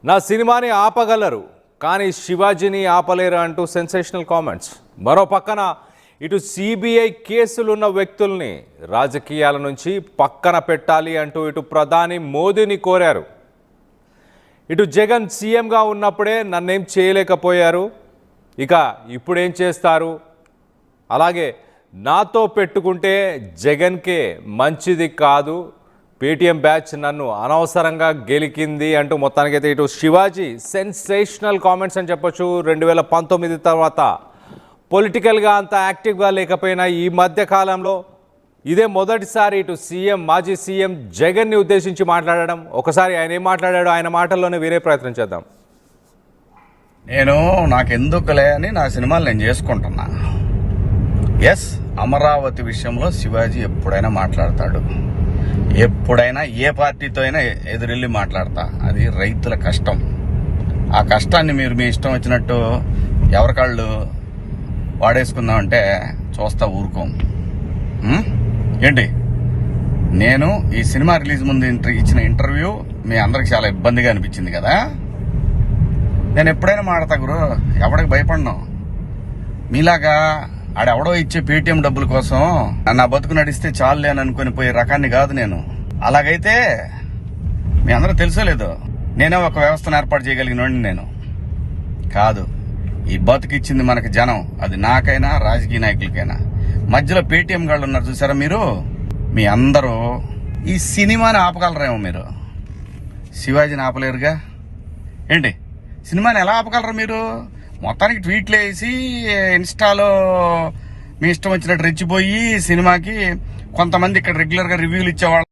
నా సినిమాని ఆపగలరు కానీ శివాజీని ఆపలేరు అంటూ సెన్సేషనల్ కామెంట్స్. మరో పక్కన ఇటు సిబిఐ కేసులున్న వ్యక్తుల్ని రాజకీయాల నుంచి పక్కన పెట్టాలి అంటూ ఇటు ప్రధాని మోదీని కోరారు. ఇటు జగన్ సీఎంగా ఉన్నప్పుడే నన్నేం చేయలేకపోయారు, ఇక ఇప్పుడేం చేస్తారు, అలాగే నాతో పెట్టుకుంటే జగన్కే మంచిది కాదు, పేటీఎం బ్యాచ్ నన్ను అనవసరంగా గెలికింది అంటూ మొత్తానికైతే ఇటు శివాజీ సెన్సేషనల్ కామెంట్స్ అని చెప్పొచ్చు. 2019 తర్వాత పొలిటికల్గా అంత యాక్టివ్గా లేకపోయినా ఈ మధ్య కాలంలో ఇదే మొదటిసారి ఇటు మాజీ సీఎం జగన్ని ఉద్దేశించి మాట్లాడడం. ఒకసారి ఆయన ఏం మాట్లాడాడో ఆయన మాటల్లోనే వినే ప్రయత్నం చేద్దాం. నాకెందుకులే అని నా సినిమాలు నేను చేసుకుంటున్నా. ఎస్, అమరావతి విషయంలో శివాజీ ఎప్పుడైనా మాట్లాడతాడు, ఎప్పుడైనా ఏ పార్టీతో అయినా ఎదురెళ్ళి మాట్లాడతా. అది రైతుల కష్టం. ఆ కష్టాన్ని మీరు మీ ఇష్టం వచ్చినట్టు ఎవరికాళ్ళు వాడేసుకుందామంటే చూస్తా ఊరుకోం. ఏంటి, నేను ఈ సినిమా రిలీజ్ ముందు ఇచ్చిన ఇంటర్వ్యూ మీ అందరికి చాలా ఇబ్బందిగా అనిపించింది కదా. నేను ఎప్పుడైనా మాడతా గురు, ఎవడికి భయపడను. మీలాగా ఆడెవడో ఇచ్చే పేటీఎం డబ్బుల కోసం నా బతుకు నడిస్తే చాలులే అని అనుకుని పోయే రకాన్ని కాదు నేను. అలాగైతే మీ అందరూ తెలుసోలేదు, నేనే ఒక వ్యవస్థను ఏర్పాటు చేయగలిగినోడిని నేను కాదు. ఈ బతుకిచ్చింది మనకి జనం, అది నాకైనా రాజకీయ నాయకులకైనా. మధ్యలో పేటీఎం గాళ్ళు ఉన్నారు చూసారా మీరు, మీ అందరూ ఈ సినిమాని ఆపగలరేమో, మీరు శివాజీని ఆపలేరుగా. ఏంటి, సినిమాని ఎలా ఆపగలరు మీరు? మొత్తానికి ట్వీట్లు వేసి ఇన్స్టాలో మీ ఇష్టం వచ్చినట్టు రెచ్చిపోయి సినిమాకి కొంతమంది ఇక్కడ రెగ్యులర్గా రివ్యూలు ఇచ్చేవాళ్ళు